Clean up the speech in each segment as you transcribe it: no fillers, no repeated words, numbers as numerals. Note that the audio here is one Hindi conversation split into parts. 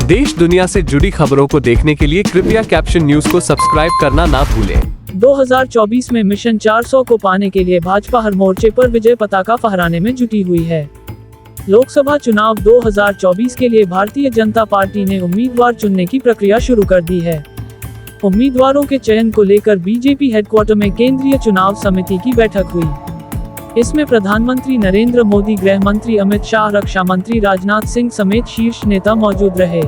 देश दुनिया से जुड़ी खबरों को देखने के लिए कृपया कैप्शन न्यूज को सब्सक्राइब करना ना भूलें। 2024 में मिशन 400 को पाने के लिए भाजपा हर मोर्चे पर विजय पताका फहराने में जुटी हुई है। लोकसभा चुनाव 2024 के लिए भारतीय जनता पार्टी ने उम्मीदवार चुनने की प्रक्रिया शुरू कर दी है। उम्मीदवारों के चयन को लेकर बीजेपी हेडक्वार्टर में केंद्रीय चुनाव समिति की बैठक हुई। इसमें प्रधानमंत्री नरेंद्र मोदी, गृह मंत्री अमित शाह, रक्षा मंत्री राजनाथ सिंह समेत शीर्ष नेता मौजूद रहे।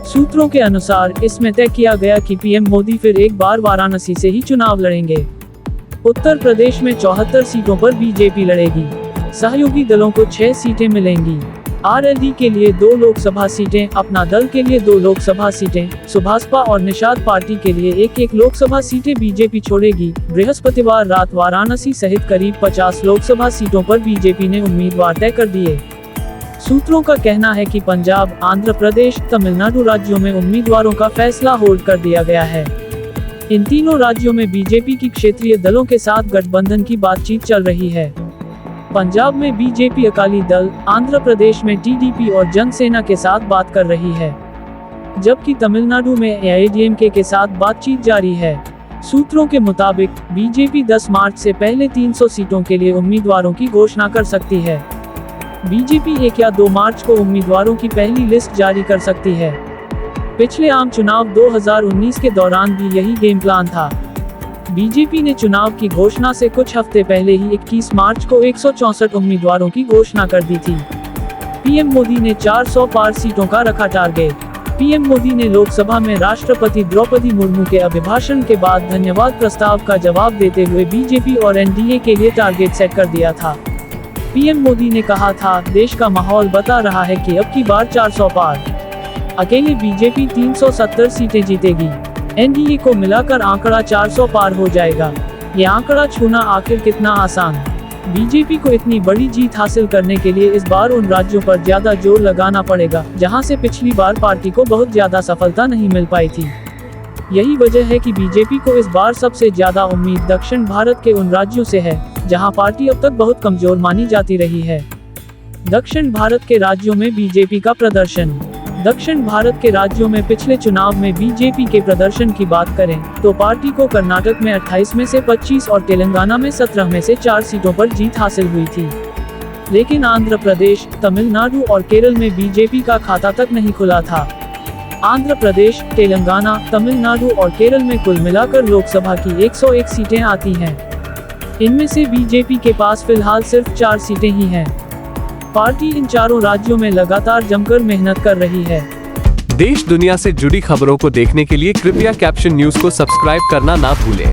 सूत्रों के अनुसार इसमें तय किया गया कि पीएम मोदी फिर एक बार वाराणसी से ही चुनाव लड़ेंगे। उत्तर प्रदेश में 74 सीटों पर बीजेपी लड़ेगी। सहयोगी दलों को 6 सीटें मिलेंगी। आरएलडी के लिए 2 लोकसभा सीटें, अपना दल के लिए 2 लोकसभा सीटें, सुभाषपा और निषाद पार्टी के लिए 1-1 लोकसभा सीटें बीजेपी छोड़ेगी। बृहस्पतिवार रात वाराणसी सहित करीब 50 लोकसभा सीटों पर बीजेपी ने उम्मीदवार तय कर दिए। सूत्रों का कहना है कि पंजाब, आंध्र प्रदेश, तमिलनाडु राज्यों में उम्मीदवारों का फैसला होल्ड कर दिया गया है। इन तीनों राज्यों में बीजेपी की क्षेत्रीय दलों के साथ गठबंधन की बातचीत चल रही है। पंजाब में बीजेपी अकाली दल, आंध्र प्रदेश में टीडीपी और जनसेना के साथ बात कर रही है, जबकि तमिलनाडु में एआईएडीएमके के साथ बातचीत जारी है। सूत्रों के मुताबिक बीजेपी 10 मार्च से पहले 300 सीटों के लिए उम्मीदवारों की घोषणा कर सकती है। बीजेपी 1 या 2 मार्च को उम्मीदवारों की पहली लिस्ट जारी कर सकती है। पिछले आम चुनाव 2019 के दौरान भी यही गेम प्लान था। बीजेपी ने चुनाव की घोषणा से कुछ हफ्ते पहले ही 21 मार्च को 164 उम्मीदवारों की घोषणा कर दी थी। पीएम मोदी ने 400 पार सीटों का रखा टारगेट। पीएम मोदी ने लोकसभा में राष्ट्रपति द्रौपदी मुर्मू के अभिभाषण के बाद धन्यवाद प्रस्ताव का जवाब देते हुए बीजेपी और एनडीए के लिए टारगेट सेट कर दिया था। पीएम मोदी ने कहा था, देश का माहौल बता रहा है कि अब की बार 400 पार। अकेले बीजेपी 370 सीटें जीतेगी। एनडीए को मिलाकर आंकड़ा 400 पार हो जाएगा। ये आंकड़ा छूना आखिर कितना आसान। बीजेपी को इतनी बड़ी जीत हासिल करने के लिए इस बार उन राज्यों पर ज्यादा जोर लगाना पड़ेगा जहां से पिछली बार पार्टी को बहुत ज्यादा सफलता नहीं मिल पाई थी। यही वजह है कि बीजेपी को इस बार सबसे ज्यादा उम्मीद दक्षिण भारत के उन राज्यों से है जहां पार्टी अब तक बहुत कमजोर मानी जाती रही है। दक्षिण भारत के राज्यों में बीजेपी का प्रदर्शन। दक्षिण भारत के राज्यों में पिछले चुनाव में बीजेपी के प्रदर्शन की बात करें तो पार्टी को कर्नाटक में 28 में से 25 और तेलंगाना में 17 में से 4 सीटों पर जीत हासिल हुई थी। लेकिन आंध्र प्रदेश, तमिलनाडु और केरल में बीजेपी का खाता तक नहीं खुला था। आंध्र प्रदेश, तेलंगाना, तमिलनाडु और केरल में कुल मिलाकर लोकसभा की 101 सीटें आती हैं। इनमें से बीजेपी के पास फिलहाल सिर्फ 4 सीटें ही हैं। पार्टी इन चारों राज्यों में लगातार जमकर मेहनत कर रही है। देश दुनिया से जुड़ी खबरों को देखने के लिए कृपया कैप्शन न्यूज को सब्सक्राइब करना ना भूलें।